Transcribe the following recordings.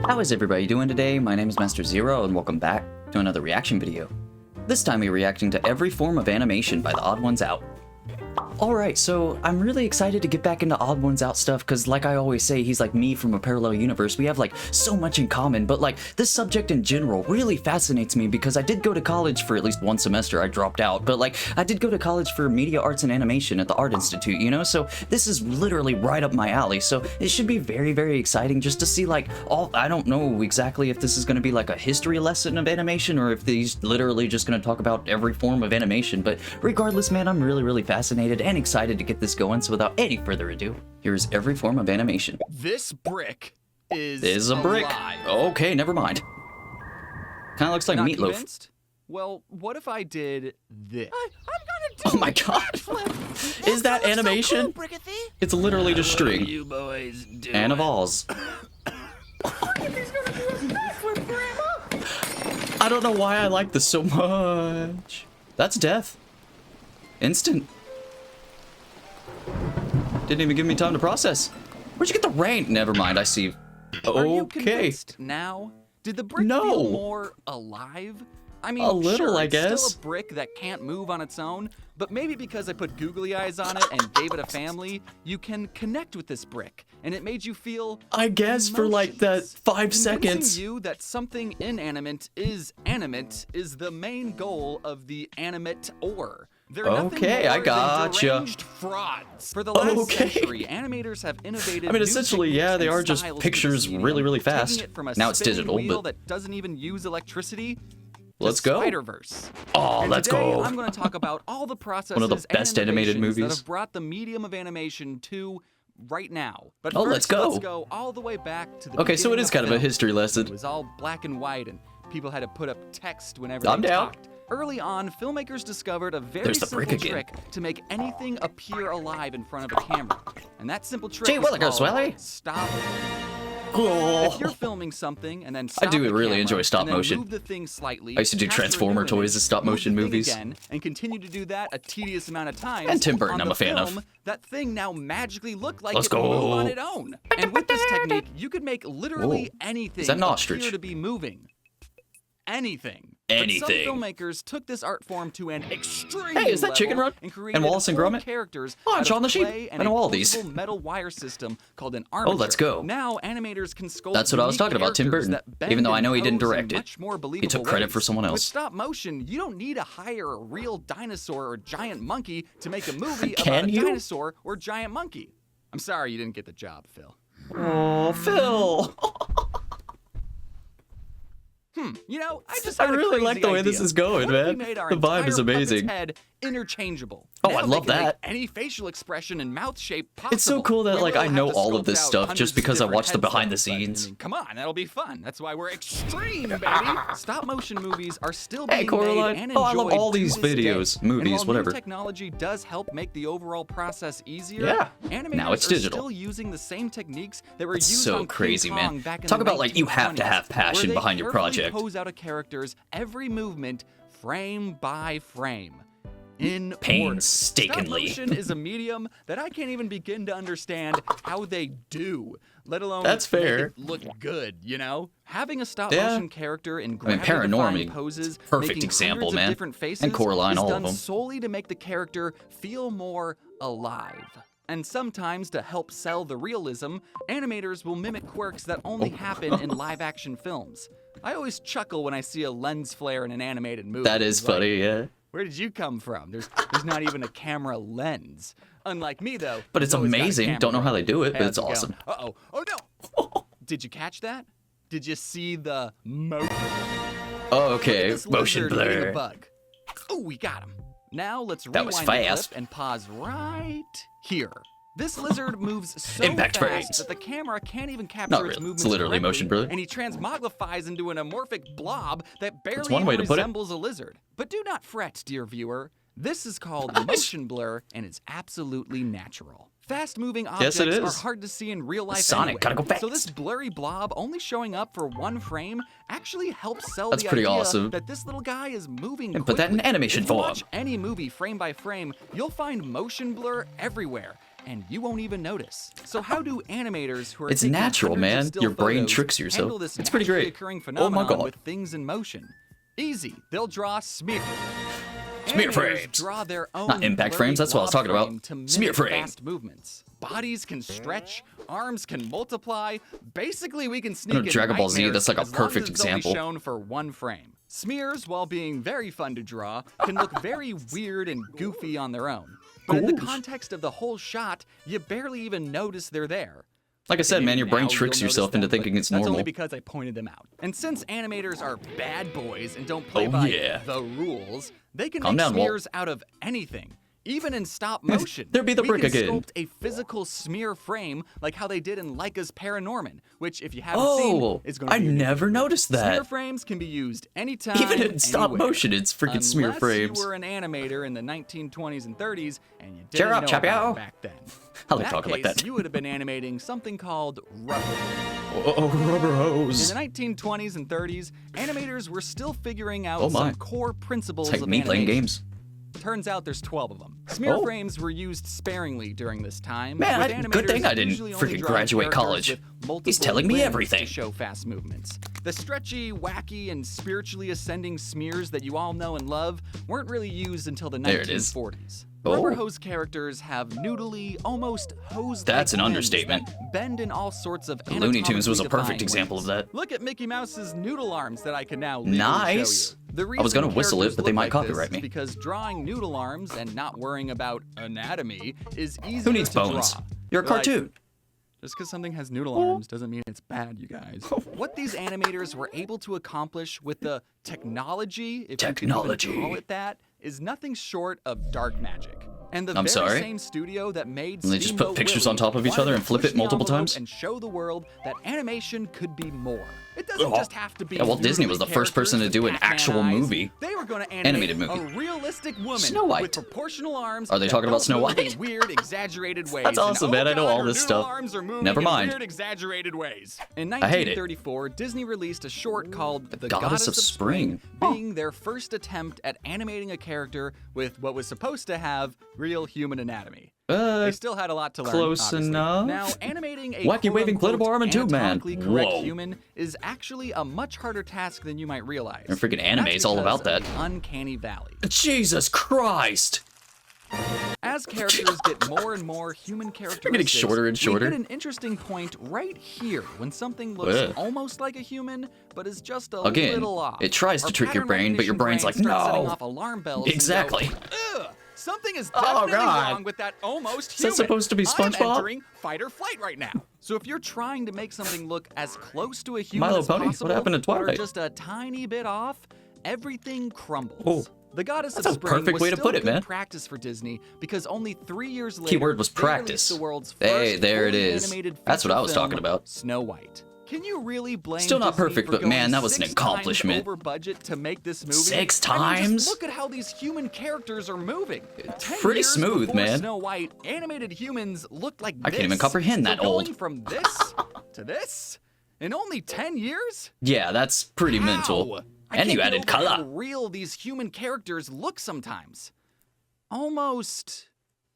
How is everybody doing today? My name is Master Zero and welcome back to another reaction video. This time we're reacting to every form of animation by TheOdd1sOut. Alright, so I'm really excited to get back into TheOdd1sOut stuff because like I always say, he's like me from a parallel universe. We have like so much in common, but like this subject in general really fascinates me because I did go to college for at least one semester. I dropped out, but like I did go to college for media arts and animation at the Art Institute, you know? So this is literally right up my alley. So it should be very, very exciting just to see like I don't know exactly if this is going to be like a history lesson of animation or if he's literally just going to talk about every form of animation. But regardless, man, I'm really, really fascinated and excited to get this going, so without any further ado, here's every form of animation. This brick is a brick. Alive. Okay, never mind. Kind of looks like Not meatloaf. Convinced? Well, what if I did this? I'm gonna do Oh my god. Is that animation? So cool, It's literally just string. You boys do And of alls. I don't know why I like this so much. That's death. Instant. Didn't even give me time to process. Where'd you get the rain? Never mind, I see. Are you Okay. convinced now? Did the brick No. feel more alive? I mean, A little, sure, I it's guess. still a brick that can't move on its own, but maybe because I put googly eyes on it and gave it a family, you can connect with this brick, and it made you feel I guess for like that emotions. 5 Convincing seconds. you that something inanimate is animate is the main goal of the animate-or. They're nothing Okay, more I than gotcha. deranged frauds. For the last Okay. century, animators have innovated. I mean, new essentially, yeah, techniques they and are just styles for pictures this medium, really, really fast. taking it from a Now it's spinning digital, wheel but that doesn't even use electricity. let's go. Spider-Verse. Oh, And let's today, go. I'm going to talk about all the processes One of the best and animated innovations movies. that have brought the medium of animation to right now. But Oh, first, let's go. Let's go all the way back to the Okay, so it beginning is kind of a film. history It lesson. was all black and white, and people had to put up text whenever I'm they down. talked. Early on, filmmakers discovered a very There's the simple brick again. trick to make anything appear alive in front of a camera. And that simple trick Gee is willikers, called Willie. stop. Oh. If you're filming something and then stop do the really camera enjoy stop and then motion. move the thing slightly, I used to do capture a Transformer new toys image, as stop move motion the thing movies. again, and continue to do that a tedious amount of times. And Tim Burton, on I'm the a fan of. film, that thing now magically looked like Let's it would go. move on its own. And with this technique, you could make literally Whoa. anything Is that an ostrich? appear to be moving. Anything. Anything. But some filmmakers took this art form to an extreme Hey, is that Chicken level Run? and created And Wallace and whole Gromit? characters Oh, and out Shaun of the Sheep. clay I and know a all these. posable metal wire system called an armature. let's go. Now animators can sculpt That's what I was unique talking about, Tim characters Burton. that bend Even though I and know he didn't pose in direct it. much more He believable took credit ways. for someone With else. stop motion, you don't need to hire a real dinosaur or giant monkey to make a movie Can about a you? dinosaur or giant monkey. I'm sorry you didn't get the job, Phil. Oh, Phil. You know, I had a really like crazy the way idea. this is going, What if we man. made our The vibe is entire puppet's amazing. head interchangeable. Oh, Now I they love can make that. any facial expression and mouth shape possible. It's so cool that We like will I have know to all of sculpt this out stuff hundreds just of because I different watched the head behind the sculpts, but, I scenes. mean, come on, that'll be fun. That's why we're extreme, baby. Stop motion movies are still Hey, being Coraline. made and Oh, I love enjoyed all to these this day. videos, And movies, while whatever. New technology does help make the overall process easier. Yeah. Animators Now it's are digital. still using the same techniques that were It's used so on King crazy, Kong man. back in Talk the about, like, you have to 1920s, have passion where they behind your carefully project. pose out a character's every movement frame by frame. In Painstakingly. Stop motion is a medium that I can't even begin to understand how they do, let alone That's make fair. it look good, you know? Having a stop Yeah. motion character in I mean, gravity-defying Paranorman, poses, perfect making example, hundreds man. of different faces, And Coraline, is all of done them. solely to make the character feel more alive. And sometimes, to help sell the realism, animators will mimic quirks that only happen in live-action films. I always chuckle when I see a lens flare in an animated movie. That is It's like, funny, yeah. where did you come from? There's not even a camera lens. Unlike me, though. But it's there's always got a amazing. camera Don't know how they do it, Hey, but it's how's it awesome. going? Uh-oh. Oh, no. Did you catch that? Did you see the motion? Oh, okay. This Motion lizard eating a blur. bug. Oh, we got him. Now let's That was rewind the fast. clip and pause right here. This lizard moves so Impact fast frames. that the camera can't even capture Not its really. It's movements literally correctly, motion blur. and he transmogrifies into an amorphic blob that barely one way even to put it. resembles a lizard. But do not fret, dear viewer. This is called motion blur, and it's absolutely natural. Fast-moving objects Yes, it are is. hard to see in real life Sonic, anyway. gotta go fast. So this blurry blob only showing up for one frame actually helps sell That's the pretty idea awesome. that this little guy is moving And put that in quickly. animation If you form. watch any movie frame by frame, you'll find motion blur everywhere. and you won't even notice. So how do animators who are It's taking natural, hundreds of man. still Your brain photos tricks you, so handle this it's pretty naturally great. occurring Oh my phenomenon God. with things in motion? Easy. They'll draw smear. Smear Animators frames. draw their own Not impact blurry frames, that's what I was blob talking about. frame to mimic Smear frame. fast movements. Bodies can stretch, arms can multiply. Basically, we can sneak in Dragon Ball Z, nightmares that's like a as long as perfect it's only example. shown for one frame. Smears, while being very fun to draw, can look very weird and goofy on their own. But in the Goof. context of the whole shot, you barely even notice they're there. Like I said, man, Maybe your brain now tricks you'll yourself notice into them, thinking but it's that's normal. only because I pointed them out. And since animators are bad boys and don't play Oh, by yeah. the rules, they can Calm make down, Walt. smears out of anything. Even in stop motion. There be the we brick can again. sculpt a physical smear frame like how they did in Leica's Paranorman, which if you haven't Oh, seen, is going to I be a never noticed Smear that. frames can be used anytime, Even in stop anywhere. motion, it's freaking smear Unless frames. you were an animator in the 1920s and 30s and you Cheer didn't up, know Chappy-o. about it back then. I In like that talking like case, that. you would have been animating something called rubber. Oh, rubber In hose. the 1920s and 30s, animators were still figuring out Oh my. some core principles It's like of me playing animation. games. Turns out there's 12 of them. Smear Oh. frames were used sparingly during this time. Man, with good thing animators I didn't usually only freaking drawing graduate characters college. with multiple He's telling me limbs everything. To show fast movements. The stretchy, wacky, and spiritually ascending smears that you all know and love weren't really used until the There it is. 1940s. Oh. Rubber hose characters have noodly, almost hose-like That's an limbs understatement. that bend in all sorts of Looney Tunes was a anatomically perfect defined example of ways. that. Look at Mickey Mouse's noodle arms that I can now legally Nice. show you. The I was gonna reason whistle it, characters but they look might like copyright this me. is because drawing noodle arms and not worrying about anatomy is easier Who needs to bones? draw. You're a Like, cartoon. just because something has noodle arms doesn't mean it's bad, you guys. What these animators were able to accomplish with the technology, if Technology. you can even call it that, is nothing short of dark magic. And the I'm very sorry? same studio that made And they just put Steamboat pictures Willie on top of each wanted other to and flip push it the multiple envelope times? and show the world that animation could be more. It doesn't Oh. just have to be. Yeah, Walt Disney was the first person to beautiful do an characters with actual Pac-Man eyes. movie. They were going to Animated animate movie. a realistic woman Snow White. with proportional arms. Are they that talking about don't Snow move in White? Weird, exaggerated ways. That's awesome, and, man. oh I know God, all her this noodle stuff. Arms are moving Never in mind. Weird, exaggerated ways. In I hate it. 1934, Disney released a short called The Goddess of Spring. being their first attempt at animating a character with what was supposed to have real human anatomy. They still had a lot to learn. close obviously. enough. Now, animating a Wacky waving quote-unquote inflatable arm and tube man. anatomically correct Whoa. human is actually a much harder task than you might realize. And freaking anime That's is all because about that. of the uncanny valley. Jesus Christ! As characters get more and more human characteristics, getting shorter and shorter. we get an interesting point right here when something looks Ugh. almost like a human, but is just a Again, little off. it tries to Our trick your pattern brain, but your recognition brain's like, brain starts setting no. off alarm bells and Exactly. go, ugh, something is Oh, definitely God. wrong with that almost Is human. that supposed to be I'm SpongeBob? entering fight or flight right now. So if you're trying to make something look as close to a human My Little as Pony? What possible, happened to but are Twilight? just a tiny bit off, everything crumbles. Oh. The Goddess That's of a Spring perfect was way to still put it, good man. practice for Disney because only 3 years later, Keyword was they released practice. the world's Hey, first there it fully is. animated That's what I feature was talking film, about. Snow White. Can you really blame Still not Disney perfect, for but going man, that was an 6 accomplishment. times over budget to make this movie? 6 I mean, times? just look at how these human characters are moving. 10 pretty years smooth, before man. Snow White, animated humans looked like I this. can't even comprehend that So going old. from this to this in only 10 years? Yeah, that's pretty How? mental. I And can't you get added over how color. real these human characters look sometimes. Almost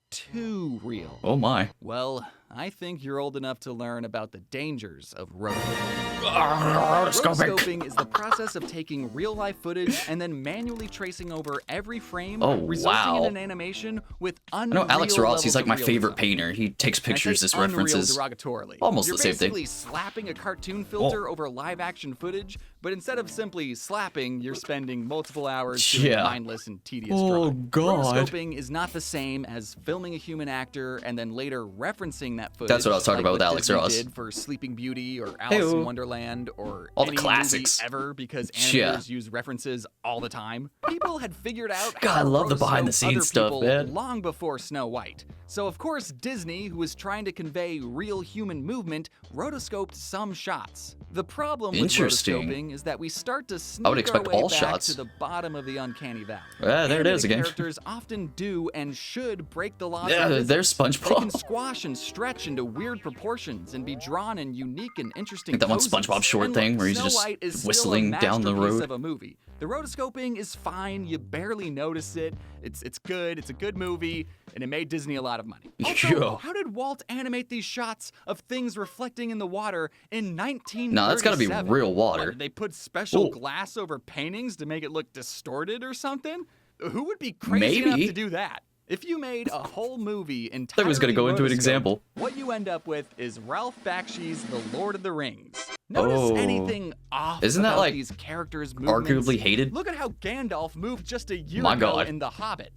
too real. Oh my. Well, I think you're old enough to learn about the dangers of rotoscoping. Rotoscopic. Rotoscoping is the process of taking real-life footage and then manually tracing over every frame, Oh, resulting wow. in an animation with I unreal know Alex Ross, he's levels like of my realism. favorite painter. He takes And I pictures say as unreal references. derogatorily. Almost You're the same thing. basically slapping a cartoon filter over live-action footage, but instead of simply slapping, you're spending multiple hours doing Yeah. mindless and tedious Oh, drawing. God. Rotoscoping is not the same as filming a human actor and then later referencing that footage. That's what I was talking like about with what Alex Disney Ross. did for Sleeping Beauty or Alice Hey-o. in Wonderland or All the any classics. movie ever because Yeah. animators use references all the time. People had figured out God, how I to love the rotoscope behind-the-scenes other stuff, people man. long before Snow White. So of course Disney, who was trying to convey real human movement, rotoscoped some shots. The problem with Interesting. rotoscoping is that we start to sneak I would expect our way all back shots. to the bottom of the uncanny valley. Ah, there it is Animated again. Characters often do and should break the laws Yeah, of physics. there's They can SpongeBob. squash and stretch into weird proportions and be drawn in unique and interesting Like that one poses. SpongeBob short And look, thing where he's Snow just White is still a whistling down the masterpiece road. of a movie, The rotoscoping is fine, you barely notice it. It's good, it's a good movie, and it made Disney a lot of money. Also, Yo. how did Walt animate these shots of things reflecting in the water in 1937? No, that's gotta be real water. What, did they put special glass over paintings to make it look distorted or something? Who would be crazy enough to do that? If you made a whole movie entirely I was gonna go into an example. what you end up with is Ralph Bakshi's The Lord of the Rings. Notice anything off Isn't that about like these characters' movements? arguably hated? Look at how Gandalf moved just a year My ago God. in The Hobbit.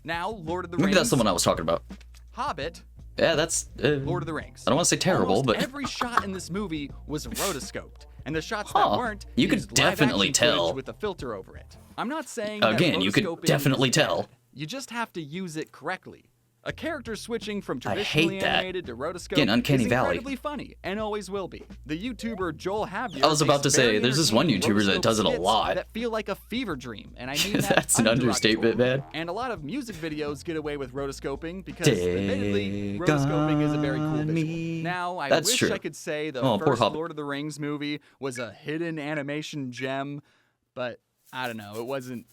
Now, Lord of the Maybe Rings. that's the one I was talking about. Hobbit, Yeah, that's Lord of the Rings. I don't want to say terrible, Almost but every shot in this movie was rotoscoped, and the shots Huh. that weren't, You could used definitely live-action footage tell. with a filter over it. I'm not saying Again, that you could rotoscoping definitely is tell. bad. You just have to use it correctly. A character switching from I hate traditionally that. animated to rotoscope Again, Uncanny is Valley. incredibly funny and always will be. The YouTuber Joel Javier I was about makes to say, very there's this one entertaining YouTuber that rotoscope does it a skits lot. that feel like a fever dream, and I mean that That's an understatement, man. And a lot of music videos get away with rotoscoping because, admittedly, rotoscoping is a very cool visual. Now, I That's wish true. I could say the Oh, poor first Hobbit. Lord of the Rings movie was a hidden animation gem, but I don't know, it wasn't.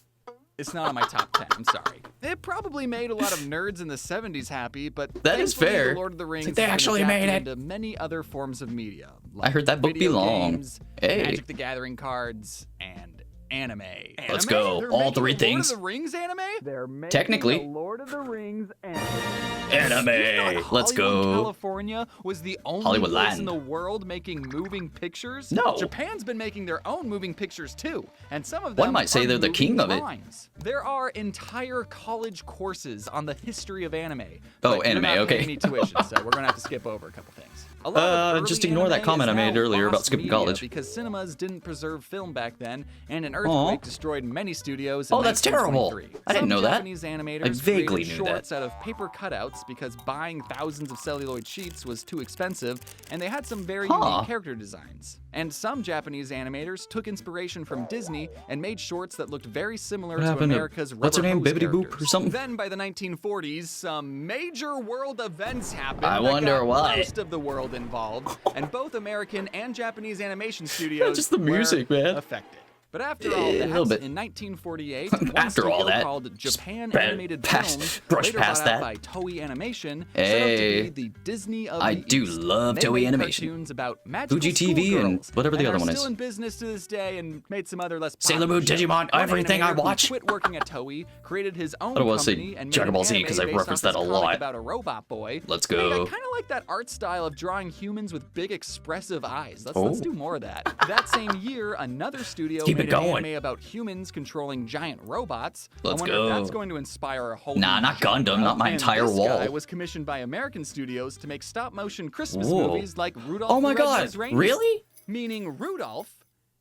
It's not on my top 10, I'm sorry. It probably made a lot of nerds in the 70s happy, but That is thankfully, fair. The Lord of the Rings It's like they has been actually made adapted it. into many other forms of media. I heard that book video belong. games, Hey. Magic the Gathering cards, and anime. Let's Anime? go. They're All making three a things. Lord of the Rings anime? They're making Technically. a Lord of the Rings anime. Anime. You thought Let's Hollywood, go. California was the only Hollywood place land. in the world making moving pictures? No. Japan's been making their own moving pictures too, and some of them One might say are they're the king moving of it. drawings. There are entire college courses on the history of anime. Oh, but anime, you're not okay. paying any tuition, so we're gonna have to skip over a couple things. A lot of just early ignore that anime comment is I made now earlier about lost skipping media college. because cinemas didn't preserve film back then, and an earthquake destroyed many studios. In Oh, that's terrible. 1923. I didn't Some know that. Japanese animators I vaguely created knew that. shorts out of paper cutouts because buying thousands of celluloid sheets was too expensive, and they had some very unique character designs. And some Japanese animators took inspiration from Disney and made shorts that looked very similar to happened to- America's what's her rubber name, hose Bibbidi Boop or characters. something? Then by the 1940s, some major world events happened I that wonder got what. most of the world involved, and both American and Japanese animation studios Just the music, were man. affected. But after all A that, little bit. in 1948, one After all studio that, called Japan spread Animated past- Films, brush later past bought out that. by Toei Animation, Hey, set out to be the Disney of I the do East. love They Toei made Animation. cartoons about magical Fuji TV and schoolgirls, whatever the other are one is. still in business to this day and made some other less Sailor popular Moon, shows. Digimon, One everything I animator who watch. quit working at Toei, created his own I don't wanna say company, and made Dragon an Ball Z anime 'cause I based referenced off that a his comic lot. about a robot boy. Let's Hey, I go. kind of like that art style of drawing humans with big expressive eyes. Let's do more of that. That same year, another studio Keep it made an going. anime about humans controlling giant robots. Let's I wonder go. if that's going to inspire a whole Nah, new not genre. Gundam, not my And entire this wall. guy was commissioned by American studios to make stop-motion Christmas Whoa. movies like Rudolph Oh my the god, Red-Nosed Reindeer. really? Meaning Rudolph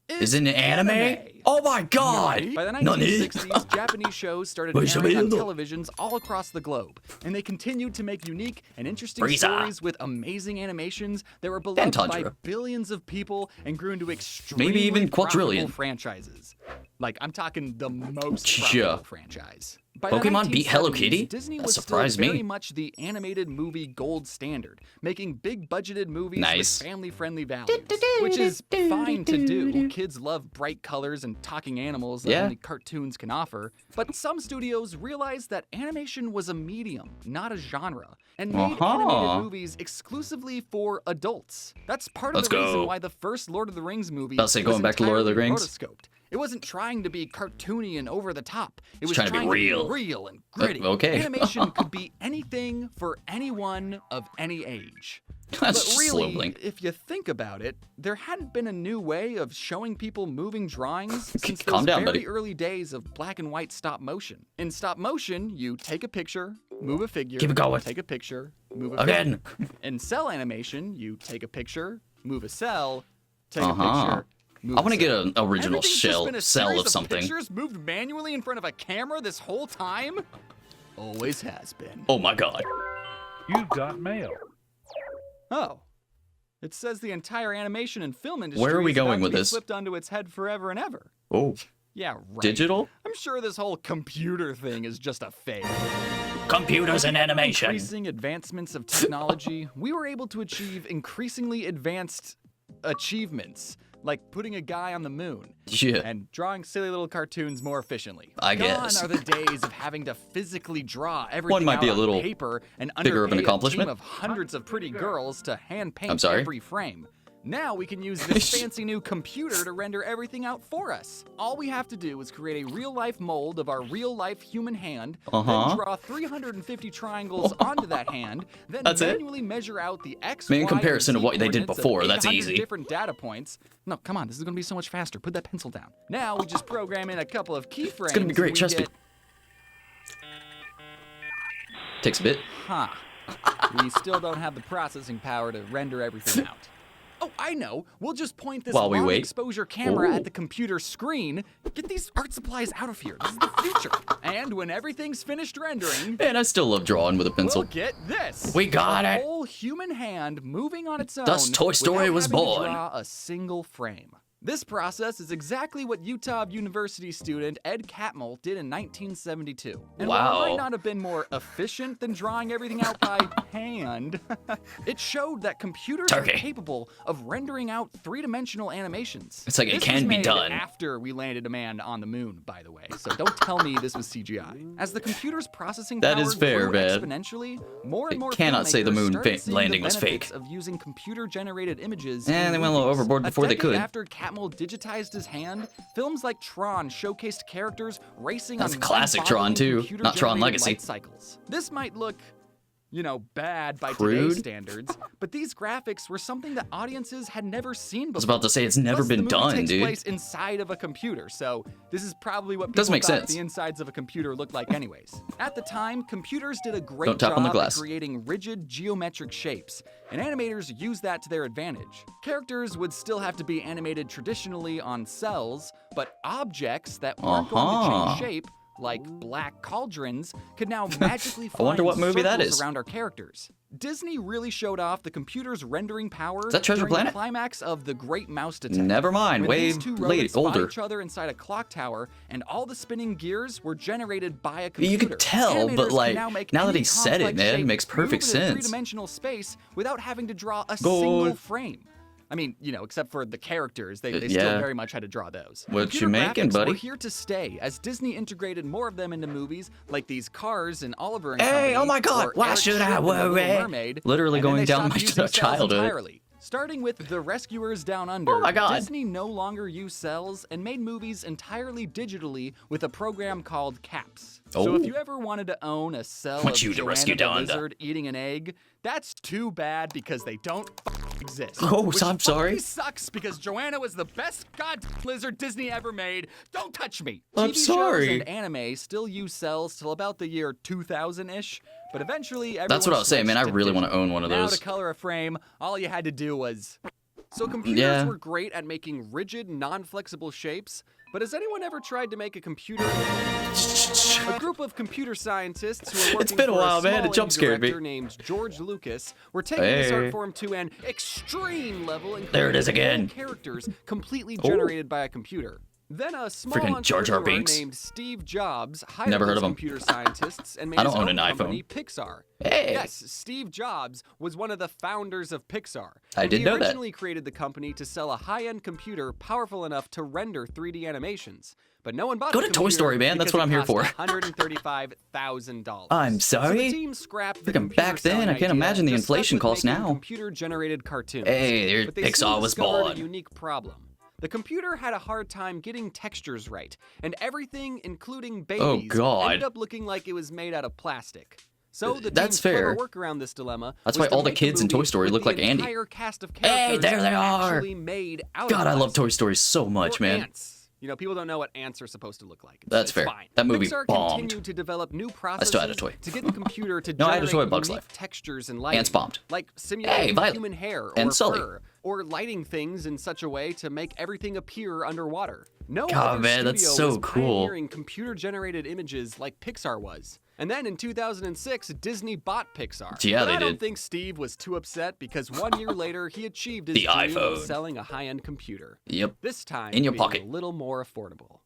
Is it an anime? Oh my god! By the Nani? 1960s, Japanese shows started Wait, airing on so- televisions all across the globe, and they continued to make unique and interesting Frieza. stories with amazing animations that were beloved by Tundra. billions of people and grew into extremely Maybe even quadrillion. profitable franchises. Like, I'm talking the most Sure. profitable franchise. By the Pokemon beat Hello 1970s, Kitty? Disney That was surprised still very me. much the animated movie gold standard, making big budgeted movies Nice. with family-friendly values, which is fine to do. Kids love bright colors and talking animals that Yeah. only cartoons can offer. But some studios realized that animation was a medium, not a genre, and made animated movies exclusively for adults. That's part of Let's the reason go. why the first Lord of the Rings movie I'll say was going back to Lord of the entirely Rings. rotoscoped. It wasn't trying to be cartoony and over the top. It was trying to be real. real and gritty. Okay. Animation could be anything for anyone of any age. That's But just really, slow blink. if you think about it, there hadn't been a new way of showing people moving drawings since Calm those down, very buddy. early days of black and white stop motion. In stop motion, you take a picture, move a figure, Keep it going. take a picture, move a Again. figure. In cell animation, you take a picture, move a cell, take a Uh-huh. picture, move I want to a get cell. an original Everything's just been a cell series of something. Pictures moved manually in front of a camera this whole time? Always has been. Oh my god. You've got mail. Oh. It says the entire animation and film industry Where are we is about going to with be this? flipped onto its head forever and ever. Oh. Yeah, right. Digital? I'm sure this whole computer thing is just a fake. Computers and animation. Increasing advancements of technology, we were able to achieve increasingly advanced achievements, like putting a guy on the moon. Yeah. And drawing silly little cartoons more efficiently. I guess. Gone are the days of having to physically draw everything One might out be a on little paper and bigger of an underpay accomplishment. a team of hundreds of pretty girls to hand paint I'm sorry? every frame. Now we can use this fancy new computer to render everything out for us. All we have to do is create a real-life mold of our real-life human hand, then draw 350 triangles onto that hand, then That's it? manually measure out the X, I mean, in Y, and comparison to Z what they did coordinates of before, that's 800 easy. different data points. No, come on, this is gonna be so much faster. Put that pencil down. Now we just program in a couple of keyframes. It's gonna be great, and we trust me. get, Takes a bit. Huh. We still don't have the processing power to render everything out. Oh, I know. We'll just point this While we long wait. exposure camera Ooh. at the computer screen. Get these art supplies out of here. This is the future. And when everything's finished rendering, Man, I still love drawing with a pencil. we'll get this. We got a it. whole human hand moving on its own. Thus Toy Story without was having to born. draw a single frame. This process is exactly what Utah University student Ed Catmull did in 1972. And while it Wow. might not have been more efficient than drawing everything out by hand, it showed that computers are Turkey. capable of rendering out three-dimensional animations. It's like it This can was be made done. after we landed a man on the moon, by the way. So don't tell me this was CGI. As the computer's processing That power is fair, grew man. exponentially, more and You more cannot say the filmmakers moon started seeing landing the was benefits fake. of using computer-generated images. Eh, in they went a little movies. overboard before they decade could. After Catmull digitized his hand, films like Tron showcased characters racing That's on classic Tron, too, computer-generated not Tron light Legacy. cycles. This might look, bad by Crude? today's standards, but these graphics were something that audiences had never seen before. I was about to say, it's never Plus, been the movie done, takes dude. place inside of a computer, so this is probably what people Does make thought sense. the insides of a computer looked like anyways. At the time, computers did a great Don't tap job on the at glass. creating rigid geometric shapes, and animators used that to their advantage. Characters would still have to be animated traditionally on cells, but objects that weren't going to Uh-huh. change shape, like black cauldrons, could now magically I wonder fly what in movie that circles is. around our characters. Disney really showed off the computer's rendering power Is that Treasure during Planet? the climax of The Great Mouse Detective. Never mind, When way these two late, rodents fought older. each other inside a clock tower, and all the spinning gears were generated by a computer. You could tell, but, Animators like, can make now that any he said it, complex man, it shape makes perfect move in a sense. three-dimensional space without having to draw a Goal. single frame. I mean, except for the characters, they still yeah. very much had to draw those. What Computer you making, graphics buddy? were here to stay, as Disney integrated more of them into movies, like these cars in Oliver and Hey, Company, oh my God, or why Eric should I Ship in The Little worry? Mermaid, Literally and then going they down stopped my using cells childhood. entirely. Starting with The Rescuers Down Under, Oh my God. Disney no longer used cells and made movies entirely digitally with a program called CAPS. So Oh. if you ever wanted to own a cell Want of you to Joanna rescue the Down Under. lizard eating an egg, that's too bad because they don't exist. Oh, Which I'm sorry. fucking sucks because Joanna was the best lizard Disney ever made. Don't touch me. I'm TV sorry. shows and anime still use cells till about the year 2000-ish, but eventually everyone That's what I was saying, man. I switched to really want to digital. own one of Now those. to color a frame, all you had to do was... So computers Yeah. were great at making rigid, non-flexible shapes, but has anyone ever tried to make a computer? A group of computer scientists who were working been a for while, man. It small jump indie scared me. director named George Lucas were taking this art Hey. form to an extreme level and There it is creating again. whole characters completely Oh. generated by a computer. Then a small Freaking Jar Jar entrepreneur Binks. named Steve Jobs hired Never heard those of him. computer scientists and made I don't his own own an company, iPhone. Pixar. Hey. Yes, Steve Jobs was one of the founders of Pixar. I and did he know that. originally created the company to sell a high-end computer powerful enough to render 3D animations. But no one bought Go the to Toy computer Story, man. That's because what I'm it here cost for. $135,000. I'm So sorry? the team scrapped the Freaking computer back then, selling I can't idea imagine the and just stuck inflation with costs making now. Computer-generated cartoons. Hey, there's But they Pixar soon was discovered born. a unique problem. The computer had a hard time getting textures right, and everything, including babies, God. ended up looking like it was made out of plastic. So the That's team's clever fair. work around this dilemma. That's was why to all the make a kids in Toy movie Story with look the like Andy. entire cast of Hey, characters there they are. actually made out God, of I love plastic. Toy Story so much, Or man. ants. People don't know what ants are supposed to look like. That's It's fair. Fine. That movie Pixar bombed. continued to develop new processes still had a toy. to get the computer to No, I had a generate toy, Bugs unique Life. textures and lighting. Ants bombed. Like simulating Violet. human hair And or Sully. fur, or lighting things in such a way to make everything appear underwater. No God, other man, that's studio so was cool. pioneering computer-generated images like Pixar was. And then in 2006, Disney bought Pixar. Yeah, but they I don't did. think Steve was too upset because 1 year later, he achieved his The dream iPhone. of selling a high-end computer. Yep. This time, In your being pocket. a little more affordable.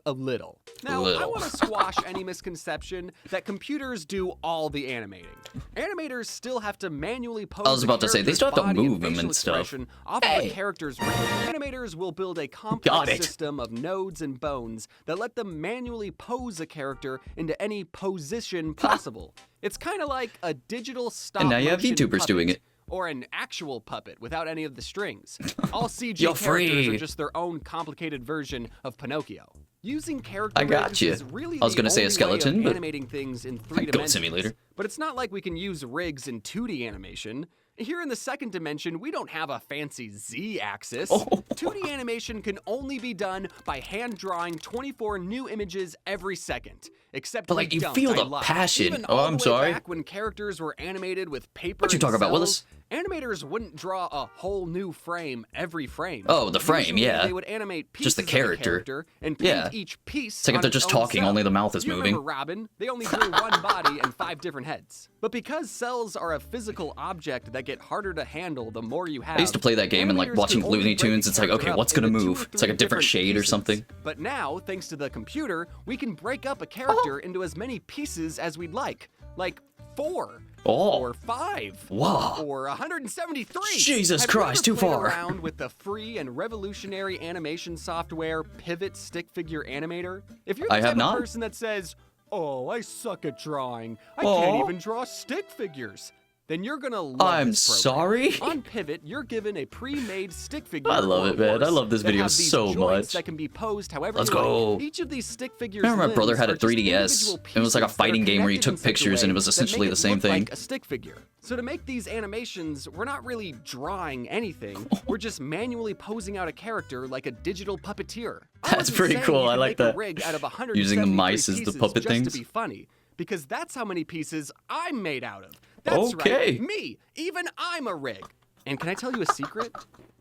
a little. Now, I want to squash any misconception that computers do all the animating. Animators still have to manually pose I was about to say, they still have to move them and stuff. Off of a character's ring. Animators will build a complex system of nodes and bones that let them manually pose a character into any position possible. It's kind of like a digital stop And now you have motion VTubers puppet. doing it. Or an actual puppet without any of the strings. All CG You're characters free. are just their own complicated version of Pinocchio. Using character I got rigs you. is really I was the gonna say a only skeleton, way of but animating things in 3 Goat dimensions. Simulator. But it's not like we can use rigs in 2D animation. Here in the second dimension, we don't have a fancy Z-axis. 2D animation can only be done by hand drawing 24 new images every second. Except But, like, we you don't, feel I the lied. passion. Even Oh, all I'm the way sorry. back when characters were animated with paper What you and talking about, cells, Willis? Animators wouldn't draw a whole new frame every frame. Oh, the frame, Usually, yeah. They would animate pieces Just the of a character. character and paint Yeah. each piece. It's like if on they're its just own talking, cell. only the mouth is You moving. Remember Robin? They only drew one body and 5 different heads. But because cells are a physical object that get harder to handle the more you have. I used to play that game and like animators watching could only Looney break a Tunes. It's like, character okay, up what's gonna into 2 move? or It's like a 3 different shade or pieces. something. But now, thanks to the computer, we can break up a character into as many pieces as we'd like 4. Or 5. Wow. Or 173. Jesus Have you Christ, ever too played far. around with the free and revolutionary animation software Pivot Stick Figure Animator? If you're the I type have not. of person that says, "Oh, I suck at drawing. I Aw. can't even draw stick figures," then you're gonna love I'm this program. sorry? On Pivot, you're given a pre-made stick figure. I love or it, man. I horse love this that video have these so joints much. That can be posed however Let's you like. go. Each of these stick figures. I remember my brother limbs had a are just 3DS. individual It was like a pieces that are fighting game where you connected took in such a pictures and it way was that essentially make the it same look thing. like a stick figure. So to make these animations, we're not really drawing anything. We're just manually posing out a character like a digital puppeteer. I That's wasn't pretty saying cool. you I could like make a that. rig out of Using the 173 mice as the pieces puppet just things. to be funny, because that's how many pieces I'm made out of. That's Okay. right, me. Even I'm a rig. And can I tell you a secret?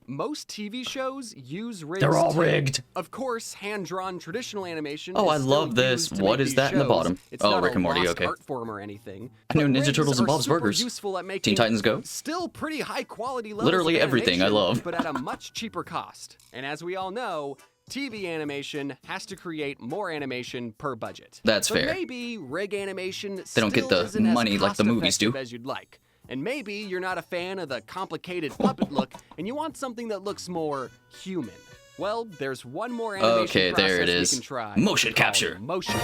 Most TV shows use rigs. They're all too. rigged. Of course, hand-drawn traditional animation. Oh, is I still love this. used to What make is these that in the shows. bottom? It's Oh, not Rick and a Morty, lost okay. art form or anything. I knew But Ninja rigs Turtles and are Bob's super Burgers. Useful at making Teen Titans Go. Still pretty high quality levels Literally of everything I animation, love. but at a much cheaper cost. And as we all know, TV animation has to create more animation per budget. That's but fair. Maybe rig animation They don't get still the isn't as money like the movies do. cost-effective as you'd like. And maybe you're not a fan of the complicated puppet look and you want something that looks more human. Well, there's one more animation Okay, process there it is. we can try. Motion It's called capture. Motion.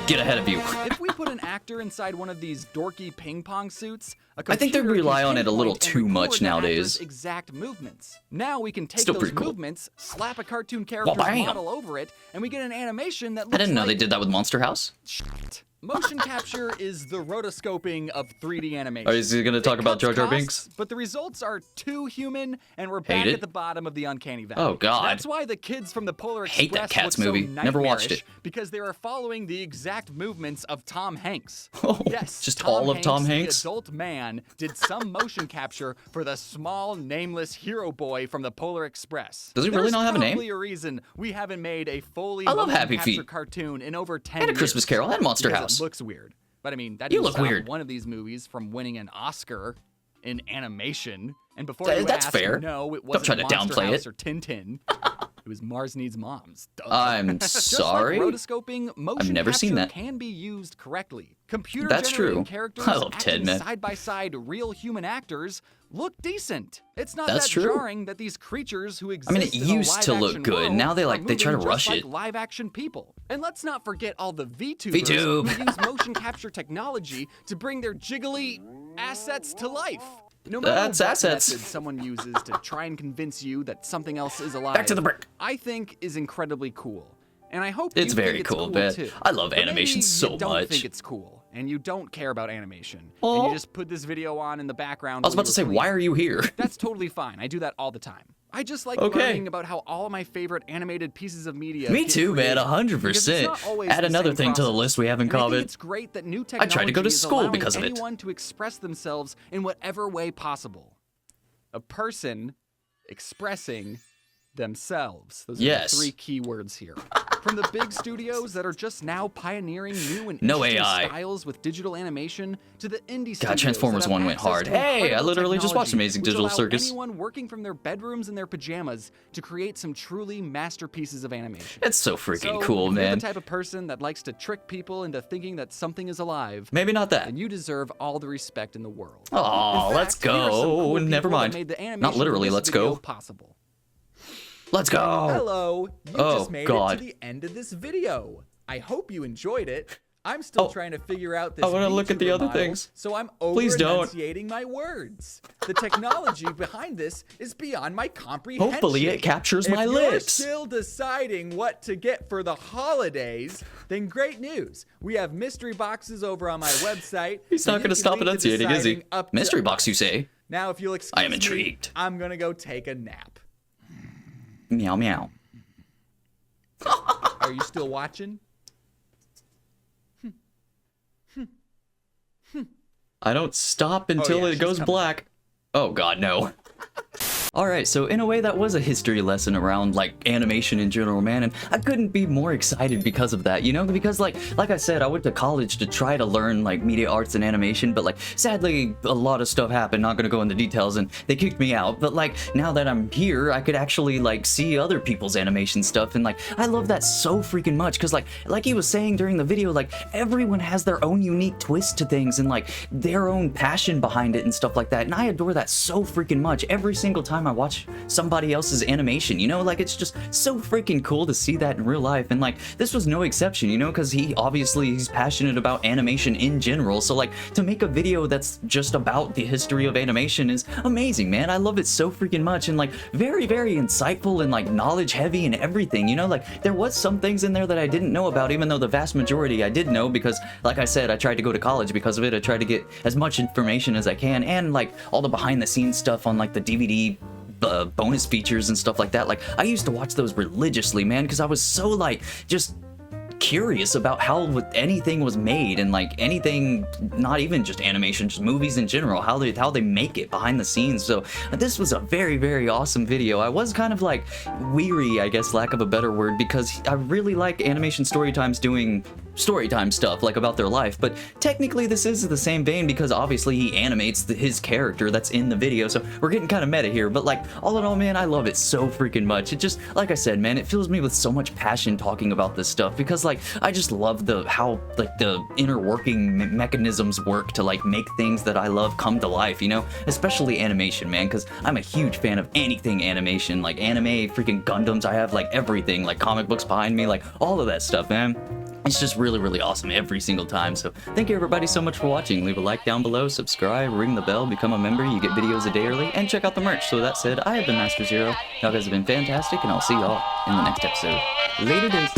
Get ahead of you. If we put an actor inside one of these dorky ping pong suits, a I think they computer rely can on it a little pinpoint and too record much the nowadays. actor's exact movements. Now we can take Still those pretty cool. movements, slap a cartoon character's bam. model over it, and we get an animation that looks I didn't know like they did that with Monster House. shit. Motion capture is the rotoscoping of 3D animation. Oh, is he gonna talk It about cuts Jar Jar costs, Binks? But the results are too human, and we're back Hate it. at the bottom of the uncanny valley. Oh, God. That's why the kids from the Polar Express Hate that Cats look so movie. Never watched nightmarish, it. because they are following the exact movements of Tom Hanks. Oh, Yes, just all of Tom the Hanks? adult man did some motion capture for the small, nameless hero boy from the Polar Express. Does he really There's not have a name? probably a reason we haven't made a fully I love motion Happy capture Feet. cartoon in over 10 And A years. Christmas Carol and Monster Because House. It looks weird. But I mean, that You didn't look stop weird. one of these movies from winning an Oscar in animation. And before Th- you that's ask, fair. no, it Don't wasn't try to Monster downplay House it. or Tintin. It was Mars Needs Moms. Duh. I'm Just sorry? like rotoscoping, motion never seen capture that. can be used correctly. Computer That's generating true. characters I love acting Ted, man. side by side real human actors look decent. It's not That's that true. jarring that these creatures who exist it in a used to look live-action good. world Now they, are like, they try to moving rush just it. like live action people. And let's not forget all the VTubers VTube. who use motion capture technology to bring their jiggly assets to life. No matter That's what assets. method someone uses to try and convince you that something else is alive, Back to the brick. I think is incredibly cool. And I hope It's you very think it's cool, cool man. too. I love But animation maybe so you don't much. think it's cool, and you don't care about animation, and Oh. you just put this video on in the background. I was about to say, why are you here? That's totally fine. I do that all the time. I just like Okay. learning about how all of my favorite animated pieces of media. Me get too, man. created, 100%. because it's not always Add the another same thing to the process. list we have in And I common. think it's great that new I technology tried to go to is school allowing because of it. anyone to express themselves in whatever way possible. A person expressing themselves. Those are Yes. the 3 key words here. From the big studios that are just now pioneering new and No interesting AI. styles with digital animation, to the indie studios God, Transformers that have 1 went access hard. to Hey, I incredible literally just watched technology, Amazing which Digital allow Circus. anyone working from their bedrooms in their pajamas to create some truly masterpieces of animation. It's so freaking So, cool, if you're man. the type of person that likes to trick people into thinking that something is alive, Maybe not that. then you deserve all the respect in the world. Oh, In let's fact, here are some go. cool Never people that mind. made the animation Not literally, in this let's video go. possible. Let's go. Hello, you Oh, just made God. it to the end of this video. I hope you enjoyed it. I'm still Oh, trying to figure out this I wanna look at the VTuber other model, things. so I'm Please don't. over-enunciating my words. The technology behind this is beyond my comprehension. Hopefully it captures my If lips. you're still deciding what to get for the holidays, then great news. We have mystery boxes over on my website. He's and not you going to can stop leave the enunciating, is he? deciding up to Mystery box, us. you say? Now, if you'll excuse I am me, intrigued. I'm gonna go take a nap. Meow, meow. Are you still watching? I don't stop until yeah, it she's goes coming. black. Oh god, no. Alright, so in a way that was a history lesson around, like, animation in general, man, and I couldn't be more excited because of that, you know? Because, like I said, I went to college to try to learn, like, media arts and animation, but, like, sadly, a lot of stuff happened, not gonna go into details, and they kicked me out, but, like, now that I'm here, I could actually, like, see other people's animation stuff, and, like, I love that so freaking much, because, like he was saying during the video, like, everyone has their own unique twist to things, and, like, their own passion behind it and stuff like that, and I adore that so freaking much every single time I watch somebody else's animation, you know, like it's just so freaking cool to see that in real life, and like this was no exception, you know, because he's passionate about animation in general, so like to make a video that's just about the history of animation is amazing, man. I love it so freaking much, and like very, very insightful and like knowledge heavy and everything, you know, like there was some things in there that I didn't know about, even though the vast majority I did know, because like I said, I tried to go to college because of it. I tried to get as much information as I can, and like all the behind the scenes stuff on like the DVD bonus features and stuff like that. Like I used to watch those religiously, man, because I was so like just curious about how anything was made, and like anything, not even just animation, just movies in general, how they make it behind the scenes. So this was a very, very awesome video. I was kind of like weary, I guess, lack of a better word, because I really like animation story times doing storytime stuff like about their life, but technically this is the same vein because obviously he animates his character that's in the video, so we're getting kind of meta here, but like all in all, man, I love it so freaking much. It just, like I said, man, it fills me with so much passion talking about this stuff, because like I just love how like the inner working mechanisms work to like make things that I love come to life, you know, especially animation, man, because I'm a huge fan of anything animation, like anime, freaking Gundams. I have like everything, like comic books behind me, like all of that stuff, man. It's just really, really awesome every single time. So thank you everybody so much for watching. Leave a like down below, subscribe, ring the bell, become a member. You get videos a day early, and check out the merch. So with that said, I have been Master Zero. Y'all guys have been fantastic, and I'll see y'all in the next episode. Later days.